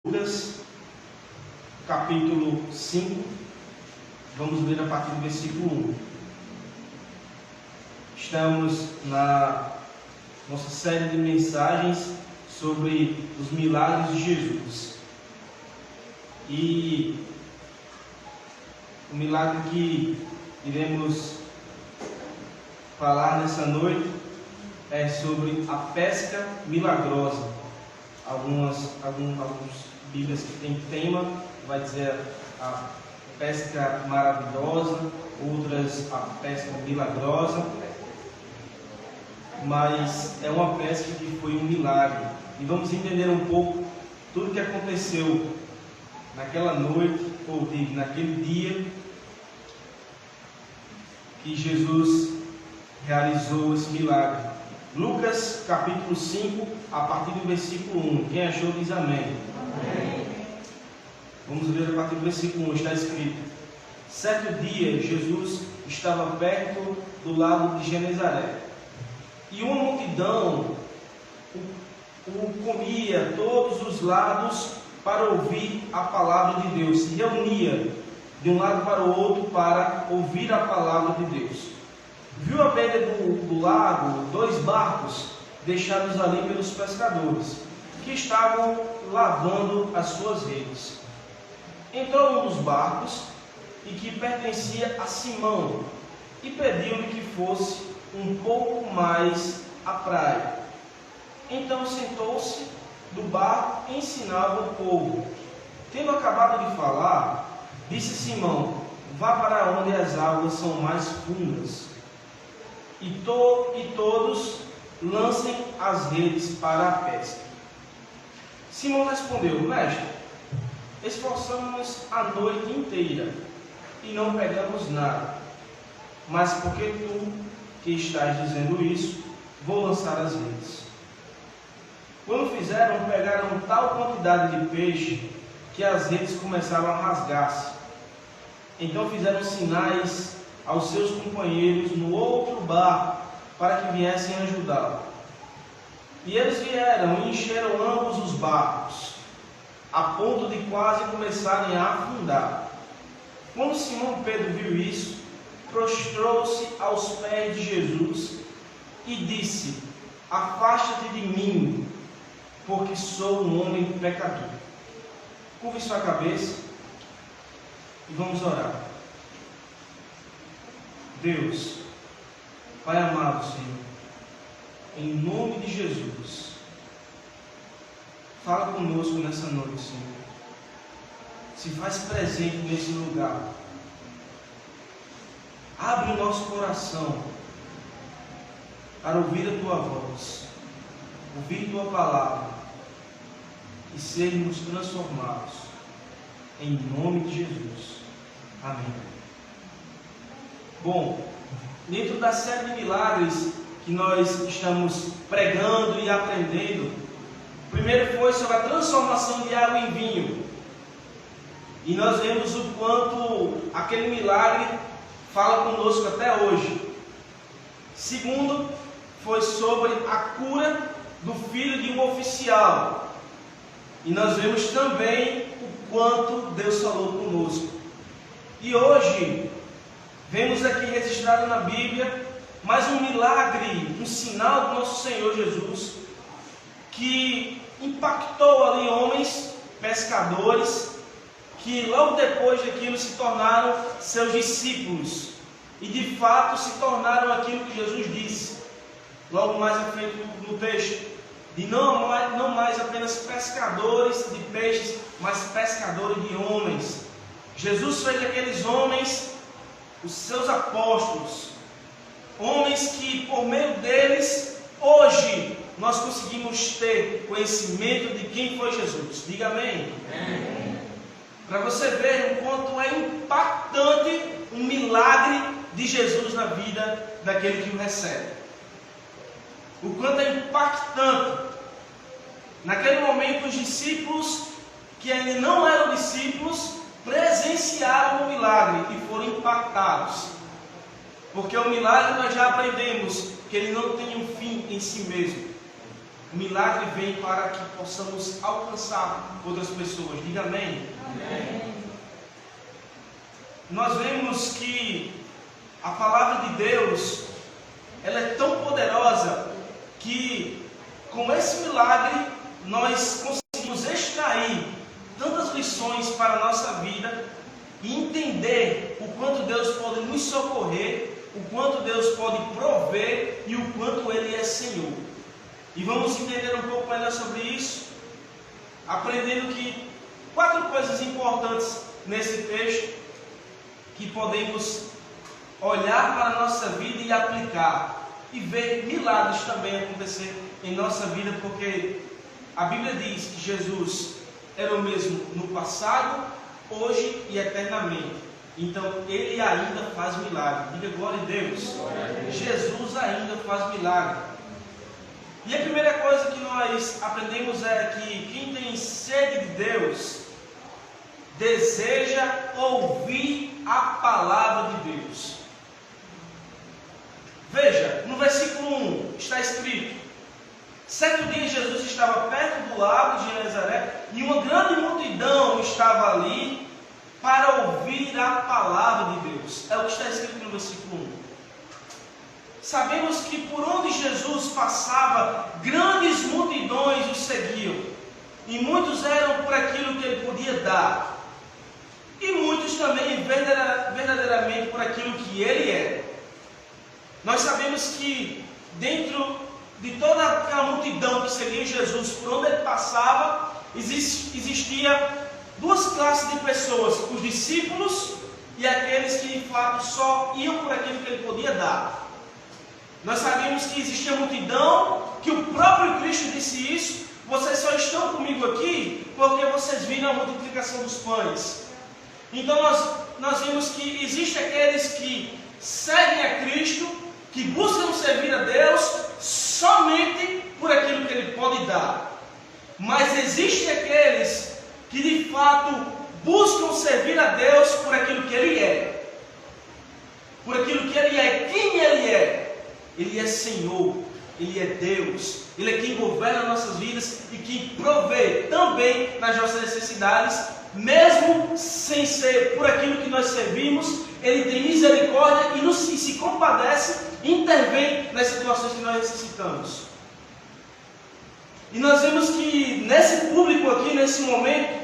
Lucas, capítulo 5, vamos ler a partir do versículo 1. Estamos na nossa série de mensagens sobre os milagres de Jesus. E o milagre que iremos falar nessa noite é sobre a pesca milagrosa. Alguns Bíblias que tem tema, vai dizer a pesca maravilhosa, outras a pesca milagrosa, mas é uma pesca que foi um milagre. E vamos entender um pouco tudo que aconteceu naquela noite, ou naquele dia que Jesus realizou esse milagre. Lucas capítulo 5, a partir do versículo 1. Quem achou diz amém. Amém. Vamos ler a partir do versículo 1. Está escrito: certo dia Jesus estava perto do lago de Genezaré, e uma multidão o comia todos os lados para ouvir a palavra de Deus. Se reunia de um lado para o outro para ouvir a palavra de Deus. Viu à beira do lago 2 barcos deixados ali pelos pescadores, que estavam lavando as suas redes. Entrou um dos barcos, e que pertencia a Simão, e pediu-lhe que fosse um pouco mais à praia. Então sentou-se do barco e ensinava o povo. Tendo acabado de falar, disse Simão: vá para onde as águas são mais fundas, e todos lancem as redes para a pesca. Simão respondeu: mestre, esforçamos-nos a noite inteira e não pegamos nada, mas porque tu que estás dizendo isso, vou lançar as redes. Quando fizeram, pegaram tal quantidade de peixe que as redes começaram a rasgar-se. Então fizeram sinais aos seus companheiros no outro barco para que viessem ajudá-lo. E eles vieram e encheram ambos os barcos, a ponto de quase começarem a afundar. Quando Simão Pedro viu isso, prostrou-se aos pés de Jesus e disse: afasta-te de mim, porque sou um homem pecador. Curve sua cabeça e vamos orar. Deus, Pai amado, Senhor, em nome de Jesus, fala conosco nessa noite, Senhor. Se faz presente nesse lugar. Abre o nosso coração para ouvir a Tua voz, ouvir Tua palavra e sermos transformados. Em nome de Jesus. Amém. Bom, dentro da série de milagres que nós estamos pregando e aprendendo, o primeiro foi sobre a transformação de água em vinho. E nós vemos o quanto aquele milagre fala conosco até hoje. Segundo, foi sobre a cura do filho de um oficial. E nós vemos também o quanto Deus falou conosco. E hoje, vemos aqui registrado na Bíblia mais um milagre, um sinal do nosso Senhor Jesus, que impactou ali homens, pescadores, que logo depois daquilo se tornaram seus discípulos. E de fato se tornaram aquilo que Jesus disse, logo mais à frente no texto, de não mais apenas pescadores de peixes, mas pescadores de homens. Jesus fez daqueles homens os seus apóstolos, homens que por meio deles, hoje, nós conseguimos ter conhecimento de quem foi Jesus. Diga amém. Amém. Para você ver o quanto é impactante um milagre de Jesus na vida daquele que o recebe. O quanto é impactante. Naquele momento, os discípulos, que ainda não eram discípulos, presenciaram o milagre e foram impactados. Porque o milagre nós já aprendemos que ele não tem um fim em si mesmo. O milagre vem para que possamos alcançar outras pessoas. Diga amém. Amém. Nós vemos que a palavra de Deus, ela é tão poderosa que com esse milagre nós conseguimos extrair tantas lições para a nossa vida e entender o quanto Deus pode nos socorrer, o quanto Deus pode prover e o quanto Ele é Senhor. E vamos entender um pouco melhor sobre isso, aprendendo que 4 coisas importantes nesse texto que podemos olhar para a nossa vida e aplicar e ver milagres também acontecer em nossa vida, porque a Bíblia diz que Jesus era o mesmo no passado, hoje e eternamente. Então Ele ainda faz milagre. Diga glória a Deus. Jesus ainda faz milagre. E a primeira coisa que nós aprendemos é que quem tem sede de Deus deseja ouvir a palavra de Deus. Veja, no versículo 1 está escrito: certo dia Jesus estava perto do lago de Genezaré e uma grande multidão estava ali para ouvir a palavra de Deus. É o que está escrito no versículo 1. Sabemos que por onde Jesus passava, grandes multidões o seguiam. E muitos eram por aquilo que ele podia dar. E muitos também verdadeiramente por aquilo que ele é. Nós sabemos que dentro de toda aquela multidão que seguia Jesus, por onde ele passava, existia 2 classes de pessoas: os discípulos e aqueles que de fato só iam por aquilo que ele podia dar. Nós sabemos que existia multidão, que o próprio Cristo disse isso: vocês só estão comigo aqui porque vocês viram a multiplicação dos pães. Então nós vemos que existem aqueles que seguem a Cristo, que buscam servir a Deus somente por aquilo que Ele pode dar. Mas existem aqueles que de fato buscam servir a Deus por aquilo que Ele é. Por aquilo que Ele é. Quem Ele é? Ele é Senhor, Ele é Deus, Ele é quem governa nossas vidas e quem provê também nas nossas necessidades, mesmo sem ser por aquilo que nós servimos. Ele tem misericórdia e se compadece e intervém nas situações que nós necessitamos. E nós vemos que nesse público aqui, nesse momento,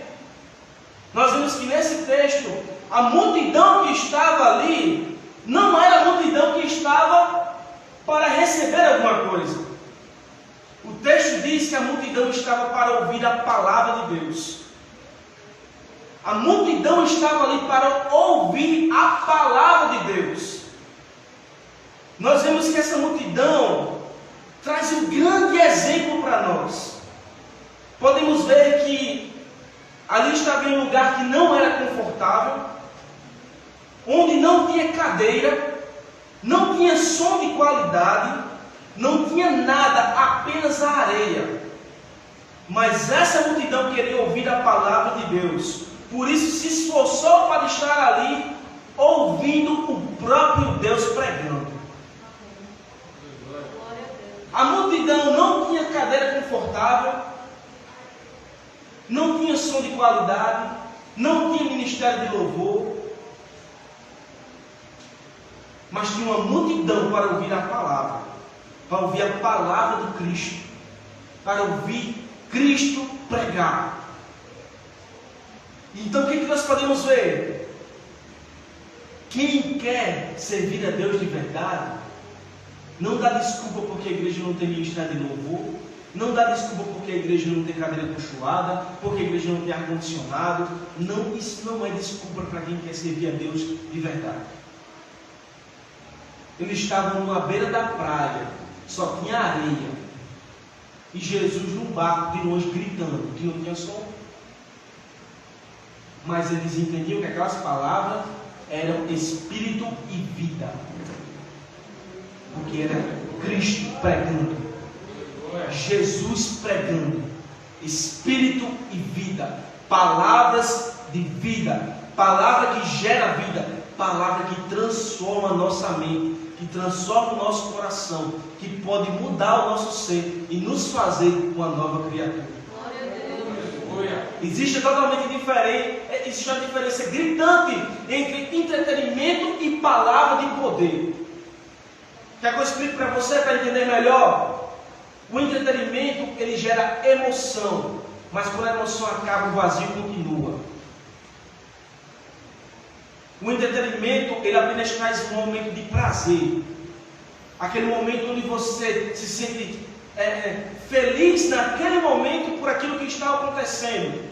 nós vemos que nesse texto, a multidão que estava ali, não era a multidão que estava para receber alguma coisa. O texto diz que a multidão estava para ouvir a palavra de Deus. A multidão estava ali para ouvir a palavra de Deus. Nós vemos que essa multidão traz um grande exemplo para nós. Podemos ver que ali estava em um lugar que não era confortável, onde não tinha cadeira, não tinha som de qualidade, não tinha nada, apenas a areia. Mas essa multidão queria ouvir a palavra de Deus. Por isso se esforçou para estar ali, ouvindo o próprio Deus pregando. A multidão não tinha cadeira confortável, não tinha som de qualidade, não tinha ministério de louvor, mas tinha uma multidão para ouvir a palavra, para ouvir a palavra do Cristo, para ouvir Cristo pregar. Então o que nós podemos ver? Quem quer servir a Deus de verdade, não dá desculpa porque a igreja não tem ministério de louvor, não dá desculpa porque a igreja não tem cadeira acolchoada, porque a igreja não tem ar-condicionado. Não, isso não é desculpa para quem quer servir a Deus de verdade. Eles estavam numa beira da praia, só tinha areia, e Jesus num barco de longe gritando, que não tinha som. Mas eles entendiam que aquelas palavras eram espírito e vida, porque era Cristo pregando, Jesus pregando, espírito e vida, palavras de vida, palavra que gera vida, palavra que transforma a nossa mente, que transforma o nosso coração, que pode mudar o nosso ser e nos fazer uma nova criatura. Existe totalmente diferente, existe uma diferença gritante entre entretenimento e palavra de poder. Quer que eu explique para você, para entender melhor? O entretenimento, ele gera emoção, mas quando a emoção acaba, o vazio continua. O entretenimento, ele apenas traz um momento de prazer. Aquele momento onde você se sente feliz naquele momento por aquilo que está acontecendo.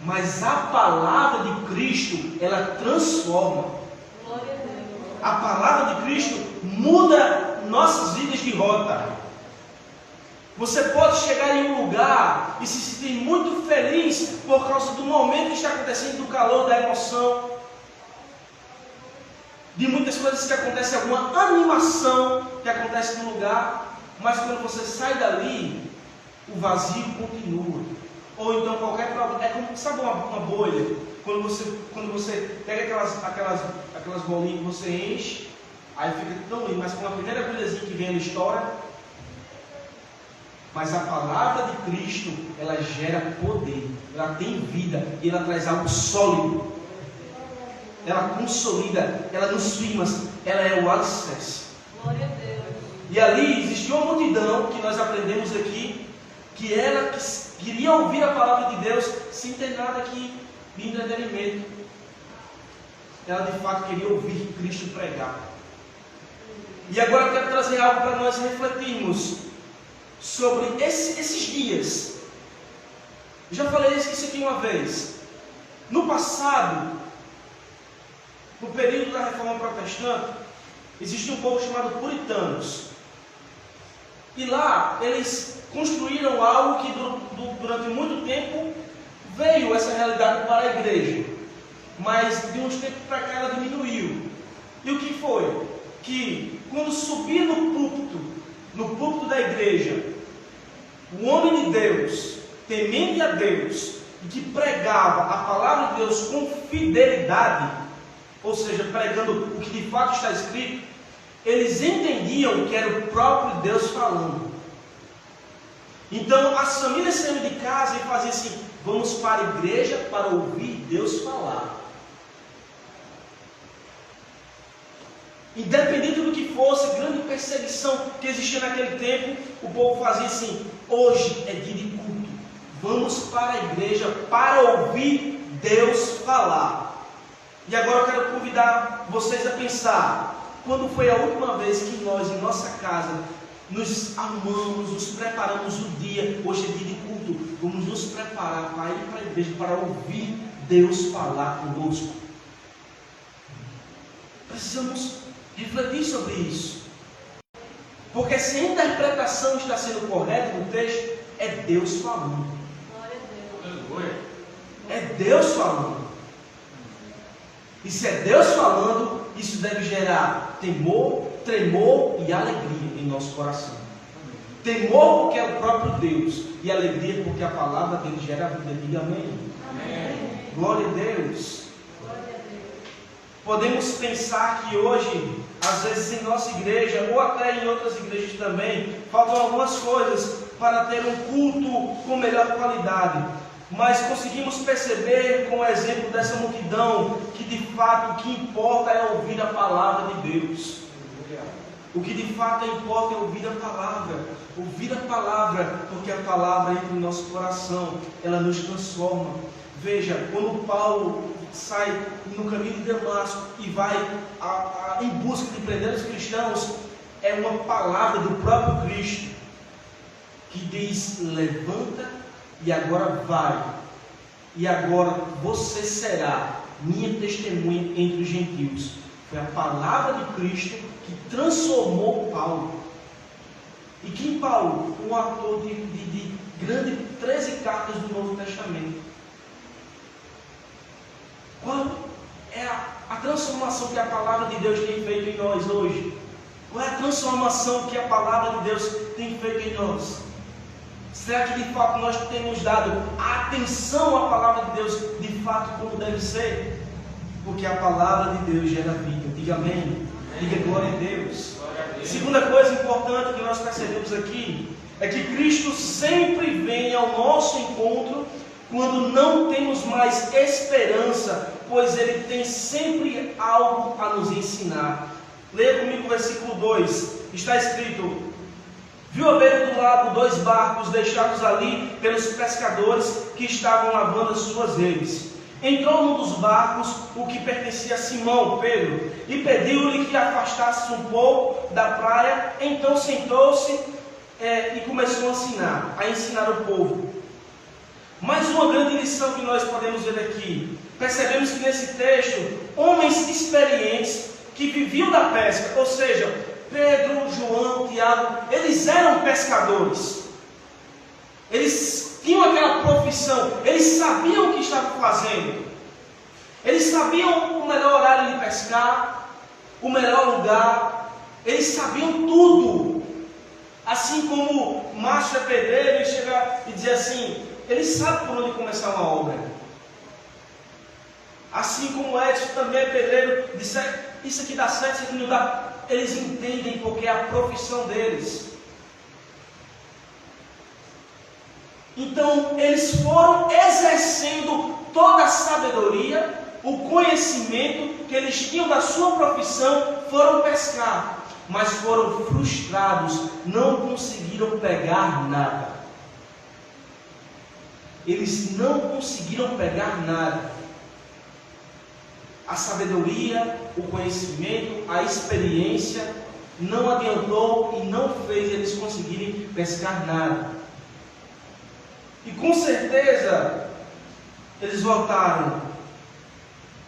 Mas a palavra de Cristo, ela transforma. A palavra de Cristo muda nossas vidas de rota. Você pode chegar em um lugar e se sentir muito feliz por causa do momento que está acontecendo, do calor, da emoção, de muitas coisas que acontecem, alguma animação que acontece no lugar, mas quando você sai dali, o vazio continua. Ou então qualquer problema, é como, sabe uma bolha? Quando você pega aquelas bolinhas que você enche, aí fica tão lindo, mas com a primeira bolhazinha que vem, ela estoura. Mas a palavra de Cristo, ela gera poder, ela tem vida e ela traz algo sólido. Ela consolida, ela nos firma, ela é o alicerce. Glória a Deus. E ali existia uma multidão que nós aprendemos aqui, que ela queria ouvir a palavra de Deus sem ter nada aqui de entretenimento. Ela de fato queria ouvir Cristo pregar. E agora eu quero trazer algo para nós refletirmos sobre esses dias. Eu já falei isso aqui uma vez. No passado, no período da Reforma Protestante, existia um povo chamado puritanos. E lá eles construíram algo que durante muito tempo veio essa realidade para a igreja. Mas de uns tempos para cá ela diminuiu. E o que foi? Que quando subia no púlpito da igreja, o homem de Deus, temente a Deus, e que pregava a palavra de Deus com fidelidade, ou seja, pregando o que de fato está escrito, eles entendiam que era o próprio Deus falando. Então as famílias saíam de casa e faziam assim: vamos para a igreja para ouvir Deus falar. Independente do que fosse, grande perseguição que existia naquele tempo, o povo fazia assim: hoje é dia de culto, vamos para a igreja para ouvir Deus falar. E agora eu quero convidar vocês a pensar: quando foi a última vez que nós, em nossa casa, nos arrumamos, nos preparamos o dia? Hoje é dia de culto, vamos nos preparar para ir para a igreja para ouvir Deus falar conosco. Precisamos refletir sobre isso, porque se a interpretação está sendo correta no texto, é Deus falando. É Deus falando. E se é Deus falando, isso deve gerar temor, tremor e alegria em nosso coração. Temor porque é o próprio Deus, e alegria porque a palavra dele gera vida. Diga amém. Amém. Glória a Deus. Podemos pensar que hoje, às vezes em nossa igreja, ou até em outras igrejas também, faltam algumas coisas para ter um culto com melhor qualidade. Mas conseguimos perceber com o exemplo dessa multidão que de fato o que importa é ouvir a palavra de Deus. O que de fato importa é ouvir a palavra. Ouvir a palavra, porque a palavra entra no nosso coração, ela nos transforma. Veja, quando Paulo sai no caminho de Damasco e vai em busca de prender os cristãos, é uma palavra do próprio Cristo que diz: levanta e agora vai, e agora você será minha testemunha entre os gentios. Foi a palavra de Cristo que transformou Paulo. E quem Paulo? Um autor de grande 13 cartas do Novo Testamento. Qual é a transformação que a palavra de Deus tem feito em nós hoje? Qual é a transformação que a palavra de Deus tem feito em nós? Será que de fato nós temos dado atenção à palavra de Deus de fato como deve ser? Porque a palavra de Deus gera vida. Diga amém. Diga glória a Deus. Segunda coisa importante que nós percebemos aqui é que Cristo sempre vem ao nosso encontro quando não temos mais esperança, pois Ele tem sempre algo a nos ensinar. Leia comigo o versículo 2. Está escrito: viu à beira do lago 2 barcos deixados ali pelos pescadores que estavam lavando as suas redes. Entrou num dos barcos, o que pertencia a Simão, Pedro, e pediu-lhe que afastasse um pouco da praia. Então sentou-se e começou a ensinar o povo. Mais uma grande lição que nós podemos ver aqui. Percebemos que nesse texto, homens experientes que viviam da pesca, ou seja, Pedro, João, Tiago, eles eram pescadores. Eles tinham aquela profissão, eles sabiam o que estavam fazendo. Eles sabiam o melhor horário de pescar, o melhor lugar. Eles sabiam tudo. Assim como Márcio é pedreiro, ele chega e diz assim: ele sabe por onde começar uma obra. Assim como Edson também é pedreiro, diz: isso aqui dá certo, isso aqui não dá. Eles entendem porque é a profissão deles. Então, eles foram exercendo toda a sabedoria, o conhecimento que eles tinham da sua profissão, foram pescar, mas foram frustrados, não conseguiram pegar nada. Eles não conseguiram pegar nada. A sabedoria, o conhecimento, a experiência não adiantou e não fez eles conseguirem pescar nada. E com certeza eles voltaram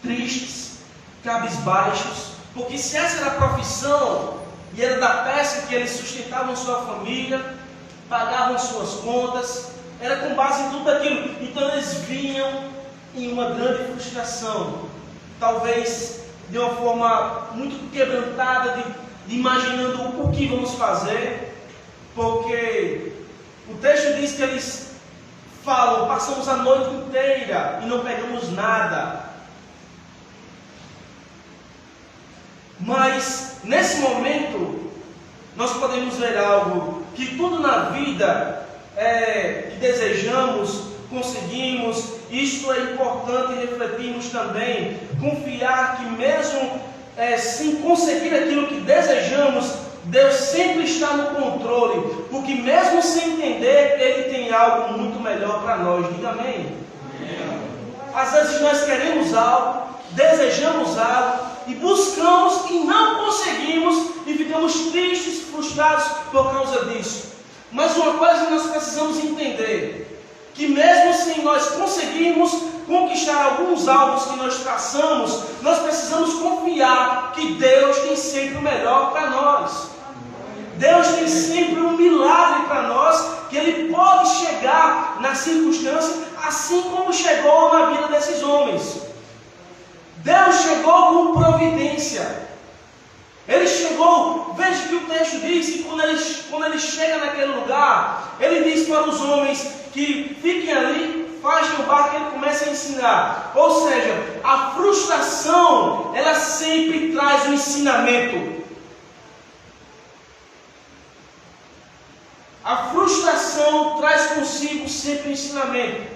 tristes, cabisbaixos, porque se essa era a profissão e era da pesca que eles sustentavam sua família, pagavam suas contas, era com base em tudo aquilo. Então eles vinham em uma grande frustração, talvez de uma forma muito quebrantada, de imaginando o que vamos fazer, porque o texto diz que eles falam: passamos a noite inteira e não pegamos nada. Mas nesse momento nós podemos ver algo, que tudo na vida que desejamos, conseguimos. Isto é importante refletirmos também, confiar que mesmo sem conseguir aquilo que desejamos, Deus sempre está no controle, porque mesmo sem entender, Ele tem algo muito melhor para nós. Diga amém. Às vezes nós queremos algo, desejamos algo, e buscamos e não conseguimos, e ficamos tristes, frustrados por causa disso. Mas uma coisa nós precisamos entender, que mesmo sem nós conseguirmos conquistar alguns alvos que nós traçamos, nós precisamos confiar que Deus tem sempre o melhor para nós. Deus tem sempre um milagre para nós, que Ele pode chegar na circunstância, assim como chegou na vida desses homens. Deus chegou com providência. Ele chegou, veja que o texto diz que quando ele chega naquele lugar, Ele diz para os homens que fiquem ali, fazem o barco, e Ele começa a ensinar. Ou seja, a frustração, ela sempre traz um ensinamento. A frustração traz consigo sempre um ensinamento.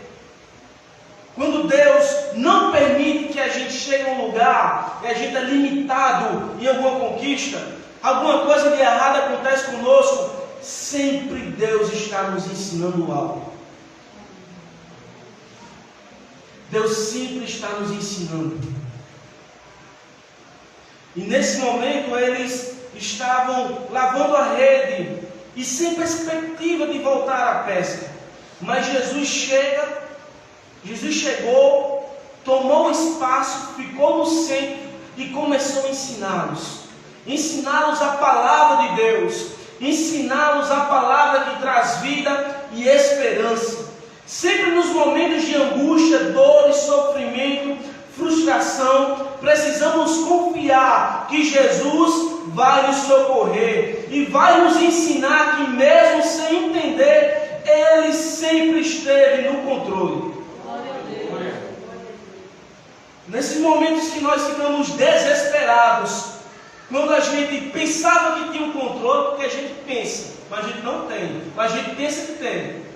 Quando Deus não permite que a gente chegue a um lugar e a gente é limitado em alguma conquista, alguma coisa de errado acontece conosco, sempre Deus está nos ensinando algo. Deus sempre está nos ensinando. E nesse momento eles estavam lavando a rede e sem perspectiva de voltar à pesca. Mas Jesus chegou, tomou o espaço, ficou no centro e começou a ensiná-los. Ensiná-los a palavra de Deus, ensiná-los a palavra que traz vida e esperança. Sempre nos momentos de angústia, dor e sofrimento, frustração, precisamos confiar que Jesus vai nos socorrer e vai nos ensinar que mesmo sem entender, Ele sempre esteve no controle. Nesses momentos que nós ficamos desesperados, Quando a gente pensava que tinha um controle, porque a gente pensa, mas a gente não tem. Mas a gente pensa que tem.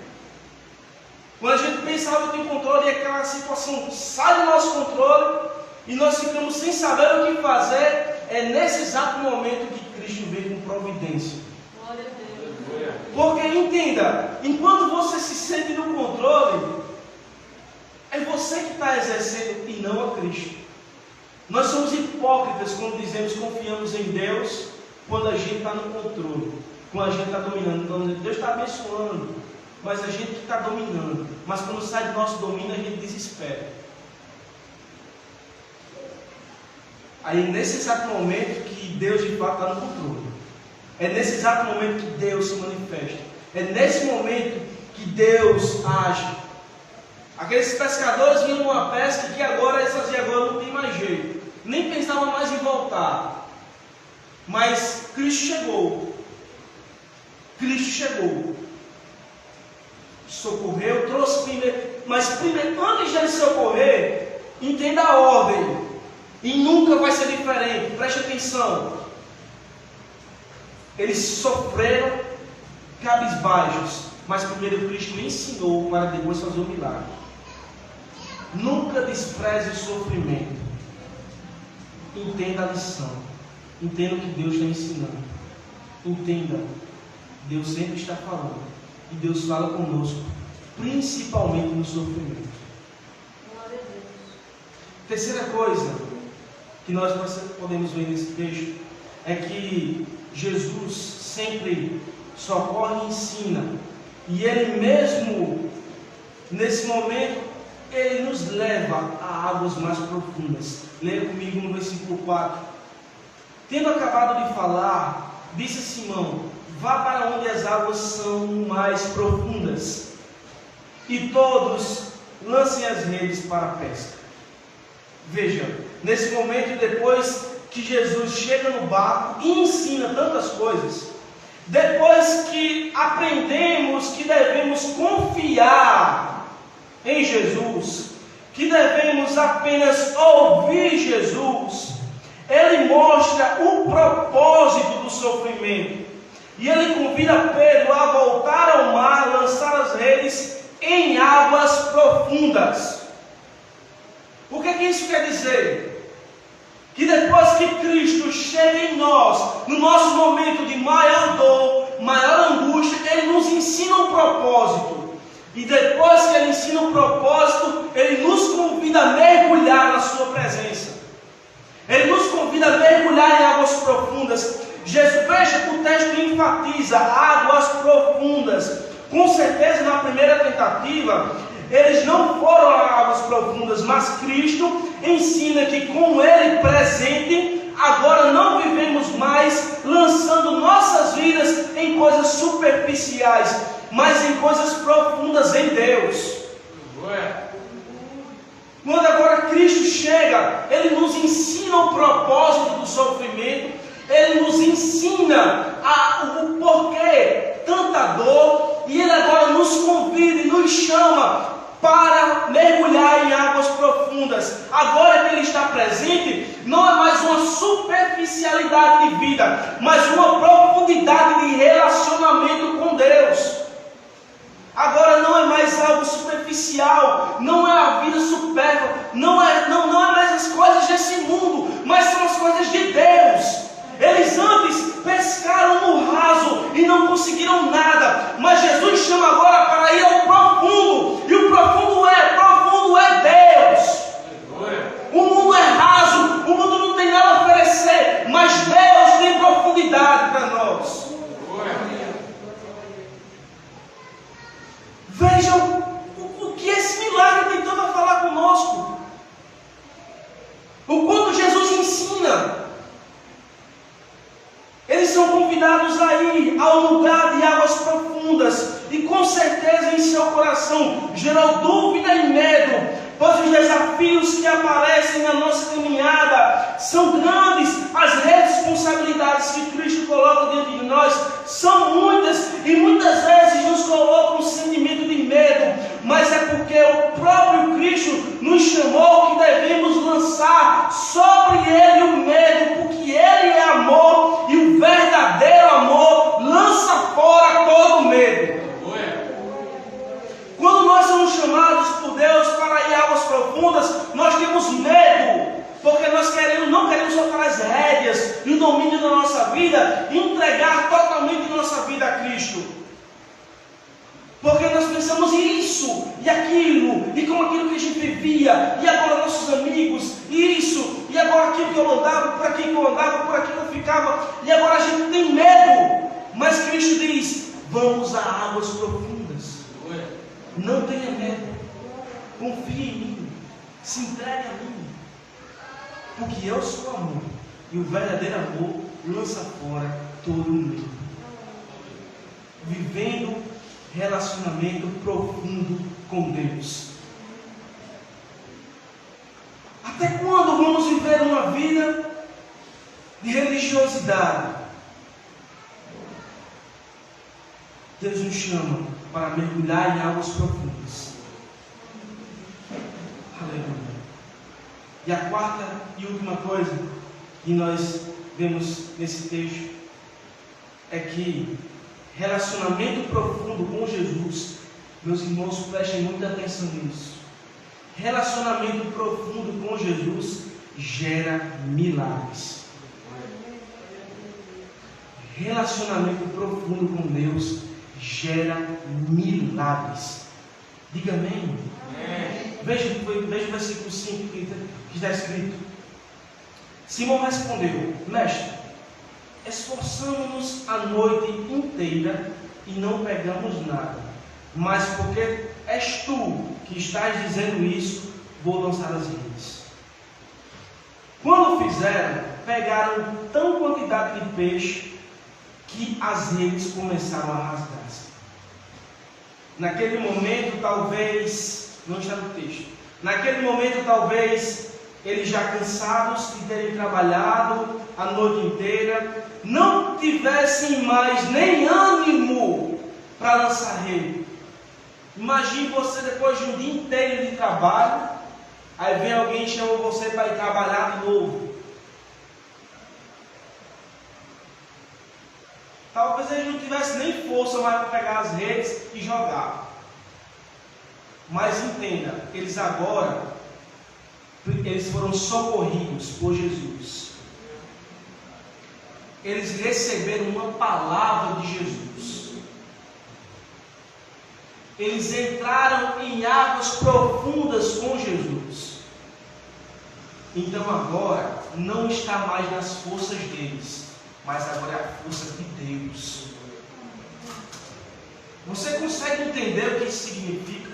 Quando a gente pensava que tinha um controle e aquela situação sai do nosso controle e nós ficamos sem saber o que fazer, é nesse exato momento que Cristo vem com providência. Glória a Deus. Porque entenda, enquanto você se sente no controle, é você que está exercendo e não a Cristo. Nós somos hipócritas quando dizemos confiamos em Deus, quando a gente está no controle, quando a gente está dominando. Então, Deus está abençoando, mas a gente que está dominando. Mas quando sai do nosso domínio, a gente desespera. Aí nesse exato momento que Deus de fato está no controle. É nesse exato momento que Deus se manifesta. É nesse momento que Deus age. Aqueles pescadores vinham numa pesca que agora eles faziam, agora não tem mais jeito. Nem pensavam mais em voltar. Mas Cristo chegou. Cristo chegou. Socorreu, trouxe primeiro. Mas primeiro, antes de ele socorrer, entenda a ordem. E nunca vai ser diferente. Preste atenção. Eles sofreram cabisbaixos. Mas primeiro Cristo ensinou para depois fazer o milagre. Nunca despreze o sofrimento. Entenda a lição. Entenda o que Deus está ensinando. Entenda. Deus sempre está falando. E Deus fala conosco. Principalmente no sofrimento. Glória a Deus. Terceira coisa que nós podemos ver nesse texto é que Jesus sempre socorre e ensina. E Ele mesmo, nesse momento, Ele nos leva a águas mais profundas. Leia comigo no versículo 4. Tendo acabado de falar, disse a Simão: vá para onde as águas são mais profundas, e todos lancem as redes para a pesca. Veja, nesse momento, depois que Jesus chega no barco e ensina tantas coisas, depois que aprendemos que devemos confiar em Jesus, que devemos apenas ouvir Jesus, Ele mostra o propósito do sofrimento. E Ele convida Pedro a voltar ao mar, lançar as redes em águas profundas. O que é que isso quer dizer? Que depois que Cristo chega em nós, no nosso momento de maior dor, maior angústia, Ele nos ensina um propósito. E depois que Ele ensina um propósito, Ele nos convida a mergulhar na Sua presença. Ele nos convida a mergulhar em águas profundas. Jesus, veja que o texto enfatiza águas profundas. Com certeza, na primeira tentativa, eles não foram a águas profundas, mas Cristo ensina que com Ele presente, agora não vivemos mais lançando nossas vidas em coisas superficiais, mas em coisas profundas em Deus. Quando agora Cristo chega, Ele nos ensina o propósito do sofrimento, Ele nos ensina o porquê tanta dor, e Ele agora nos convida e nos chama para mergulhar em águas profundas. Agora que Ele está presente, não é mais uma superficialidade de vida, mas uma profundidade de relacionamento com Deus. Agora não é mais algo superficial, não é a vida supérflua, não é mais as coisas desse mundo, mas são as coisas de Deus. Eles antes pescaram no raso e não conseguiram nada, mas Jesus chama agora para ir ao profundo, e o profundo é Deus. O mundo é raso, o mundo não tem nada a oferecer, mas Deus tem profundidade para nós. Vejam o que esse milagre tem tanto a falar conosco. O quanto Jesus ensina. Eles são convidados a ir ao lugar de águas profundas. E com certeza em seu coração gerou dúvida e medo, pois os desafios que aparecem na nossa caminhada são grandes. As responsabilidades que Cristo coloca diante de nós são muitas, e muitas vezes nos colocam um sentimento de medo, mas é porque o próprio Cristo nos chamou que devemos lançar sobre Ele o medo, porque Ele é amor. profundas, nós temos medo, porque nós não queremos soltar as rédeas e o domínio da nossa vida e entregar totalmente nossa vida a Cristo. Porque nós pensamos em isso e aquilo, e como aquilo que a gente vivia, e agora nossos amigos, e isso, e agora aquilo que eu andava, por aqui que eu andava, por aqui que eu ficava, e agora a gente tem medo. Mas Cristo diz: vamos a águas profundas. Não tenha medo, confie em mim, se entregue a mim, porque eu sou amor, e o verdadeiro amor lança fora todo medo. Vivendo relacionamento profundo com Deus. Até quando vamos viver uma vida de religiosidade? Deus nos chama para mergulhar em águas profundas. Aleluia. E a quarta e última coisa que nós vemos nesse texto é que relacionamento profundo com Jesus, meus irmãos, prestem muita atenção nisso. Relacionamento profundo com Jesus gera milagres. Relacionamento profundo com Deus gera milagres. Diga amém. Veja o versículo 5 que está escrito. Simão respondeu: Mestre, esforçamos-nos a noite inteira e não pegamos nada, mas porque és tu que estás dizendo isso, vou lançar as redes. Quando fizeram, pegaram tão quantidade de peixe que as redes começaram a rasgar-se. Naquele momento, talvez, não está no texto, naquele momento, talvez, eles já cansados de terem trabalhado a noite inteira, não tivessem mais nem ânimo para lançar rede. Imagine você depois de um dia inteiro de trabalho, aí vem alguém e chama você para ir trabalhar de novo. Talvez eles não tivessem nem força mais para pegar as redes e jogar. Mas entenda, eles foram socorridos por Jesus. Eles receberam uma palavra de Jesus. Eles entraram em águas profundas com Jesus. Então agora não está mais nas forças deles, mas agora é a força de Deus. Você consegue entender o que isso significa?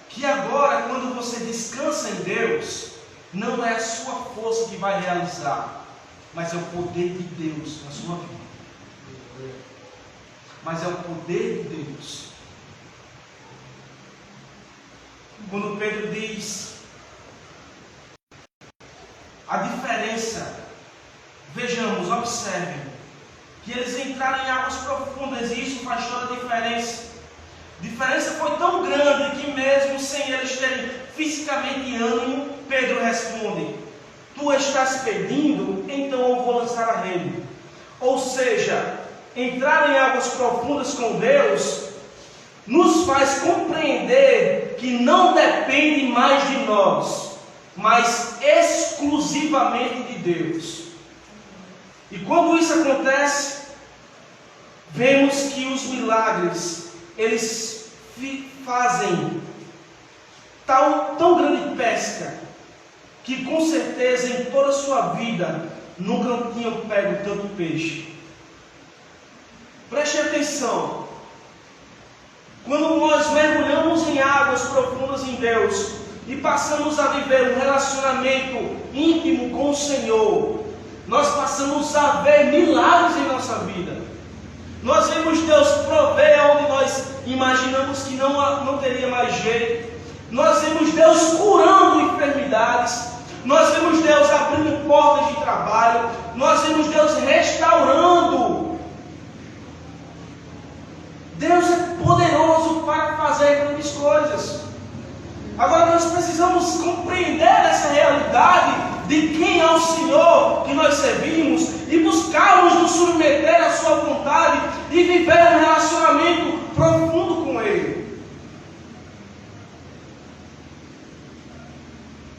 Que agora, quando você descansa em Deus, não é a sua força que vai realizar, mas é o poder de Deus na sua vida. Mas é o poder de Deus. Quando Pedro diz a diferença, vejamos, observem, que eles entraram em águas profundas e isso faz toda a diferença. A diferença foi tão grande que mesmo sem eles terem fisicamente ânimo, Pedro responde: tu estás pedindo, então eu vou lançar a rede. Ou seja, entrar em águas profundas com Deus nos faz compreender que não depende mais de nós, mas exclusivamente de Deus. E quando isso acontece, vemos que os milagres, eles fazem tão grande pesca, que com certeza em toda a sua vida nunca tinham pego tanto peixe. Preste atenção. Quando nós mergulhamos em águas profundas em Deus e passamos a viver um relacionamento íntimo com o Senhor, nós passamos a ver milagres em nossa vida. Nós vemos Deus prover onde nós imaginamos que não teria mais jeito. Nós vemos Deus curando enfermidades. Nós vemos Deus abrindo portas de trabalho. Nós vemos Deus restaurando. Deus é poderoso para fazer grandes coisas. Agora nós precisamos compreender essa realidade de quem é o Senhor que nós servimos e buscarmos nos submeter à sua vontade e viver um relacionamento profundo com Ele.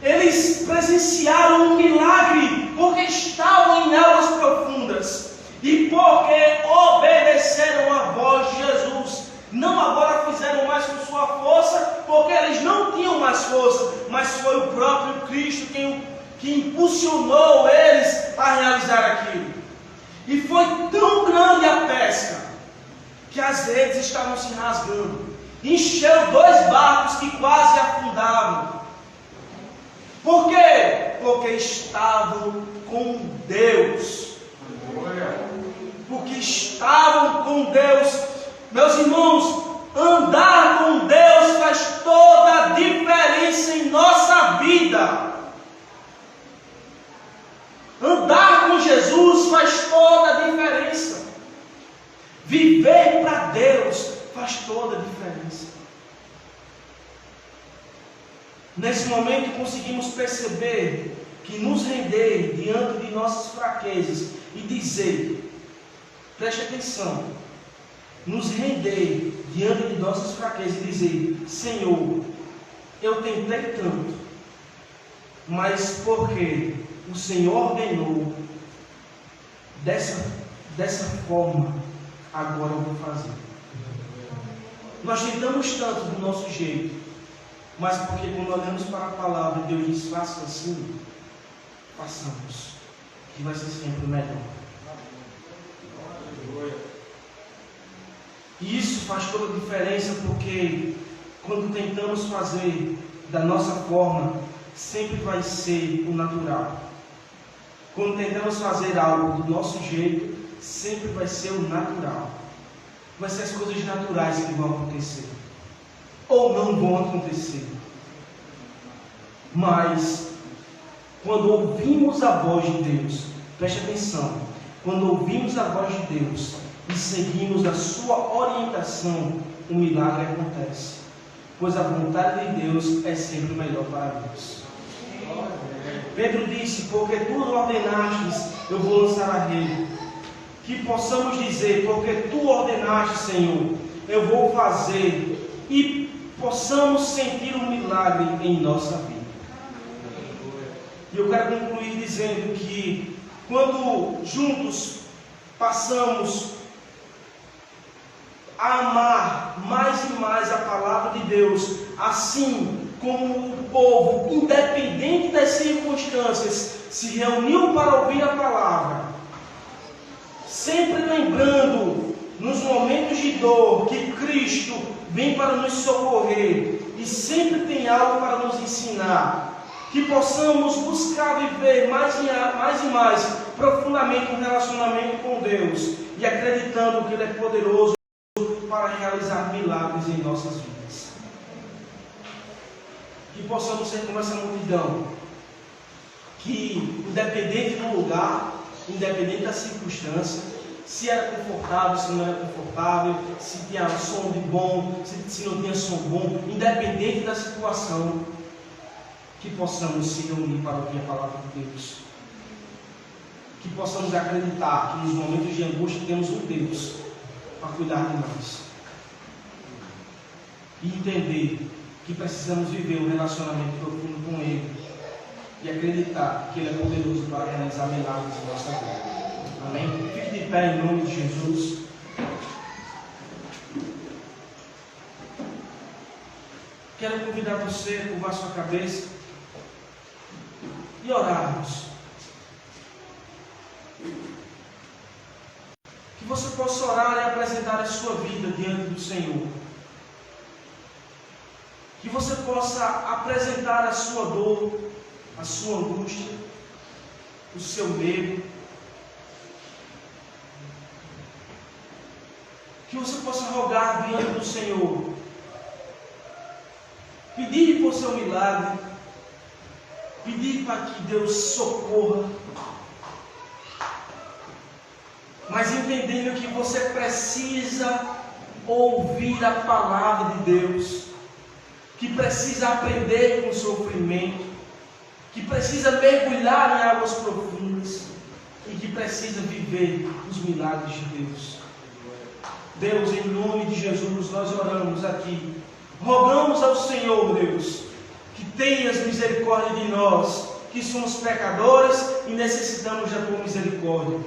Eles presenciaram um milagre porque estavam em águas profundas e porque obedeceram a voz de Jesus. Não agora fizeram mais com sua força, porque eles não tinham mais força, mas foi o próprio Cristo que impulsionou eles a realizar aquilo. E foi tão grande a pesca que as redes estavam se rasgando. Encheu 2 barcos que quase afundavam. Por quê? Porque estavam com Deus. Porque estavam com Deus. Meus irmãos, andar com Deus faz toda a diferença em nossa vida. Andar com Jesus faz toda a diferença. Viver para Deus faz toda a diferença. Nesse momento conseguimos perceber que nos render diante de nossas fraquezas e dizer, preste atenção, nos render diante de nossas fraquezas e dizer, Senhor, eu tentei tanto, mas porque o Senhor ordenou dessa forma, agora eu vou fazer. Nós tentamos tanto do nosso jeito, mas porque quando olhamos para a palavra, Deus diz, faça assim, façamos, que vai ser sempre o melhor. E isso faz toda a diferença, porque quando tentamos fazer da nossa forma, sempre vai ser o natural. Quando tentamos fazer algo do nosso jeito, sempre vai ser o natural. Vai ser as coisas naturais que vão acontecer. Ou não vão acontecer. Mas, quando ouvimos a voz de Deus, preste atenção, quando ouvimos a voz de Deus e seguimos a sua orientação, o milagre acontece. Pois a vontade de Deus é sempre melhor para nós. Pedro disse, porque tu ordenastes, eu vou lançar a rede. Que possamos dizer, porque tu ordenaste, Senhor, eu vou fazer. E possamos sentir um milagre em nossa vida. E eu quero concluir dizendo que quando juntos passamos a amar mais e mais a palavra de Deus, assim como o povo, independente das circunstâncias, se reuniu para ouvir a palavra, sempre lembrando nos momentos de dor que Cristo vem para nos socorrer e sempre tem algo para nos ensinar, que possamos buscar viver mais e mais profundamente um relacionamento com Deus e acreditando que Ele é poderoso para realizar milagres em nossas vidas. Que possamos ser como essa multidão, que independente do lugar, independente da circunstância, se era confortável, se não era confortável, se tinha som de bom, se não tinha som bom, independente da situação, que possamos se reunir para ouvir a palavra de Deus. Que possamos acreditar que nos momentos de angústia temos um Deus para cuidar de nós. E entender que precisamos viver um relacionamento profundo com Ele. E acreditar que Ele é poderoso para realizar milagres em nossa vida. Amém? Fique de pé em nome de Jesus. Quero convidar você a curvar sua cabeça e orarmos. Que você possa orar e apresentar a sua vida diante do Senhor. Que você possa apresentar a sua dor, a sua angústia, o seu medo. Que você possa rogar diante do Senhor. Pedir por seu milagre. Pedir para que Deus socorra. Mas entendendo que você precisa ouvir a palavra de Deus. Que precisa aprender com o sofrimento. Que precisa mergulhar em águas profundas. E que precisa viver os milagres de Deus. Deus, em nome de Jesus, nós oramos aqui. Rogamos ao Senhor, Deus, que tenhas misericórdia de nós, que somos pecadores e necessitamos da tua misericórdia.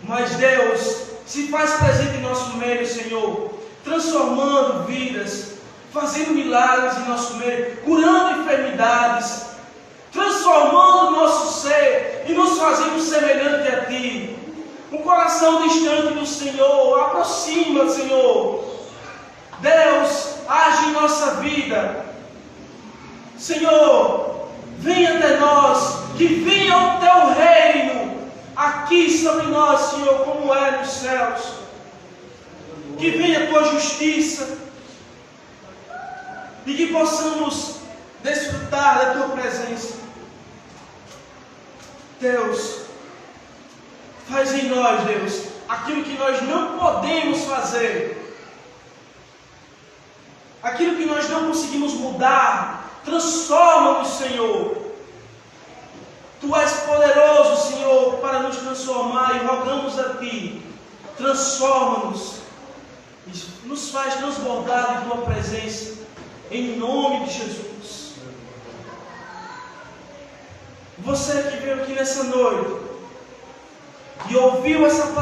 Mas Deus, se faz presente em nosso meio, Senhor, transformando vidas, fazendo milagres em nosso meio, curando enfermidades, transformando o nosso ser e nos fazendo semelhante a Ti. Um coração distante do Senhor, aproxima, Senhor. Deus, age em nossa vida. Senhor, venha até nós, que venha o Teu reino aqui sobre nós, Senhor, como é nos céus. Que venha a Tua justiça e que possamos desfrutar da Tua presença. Deus, faz em nós, Deus, aquilo que nós não podemos fazer, aquilo que nós não conseguimos mudar, transforma-nos, Senhor. Tu és poderoso, Senhor, para nos transformar, e rogamos a Ti, transforma-nos, nos faz transbordar de Tua presença, em nome de Jesus. Você que veio aqui nessa noite e ouviu essa palavra,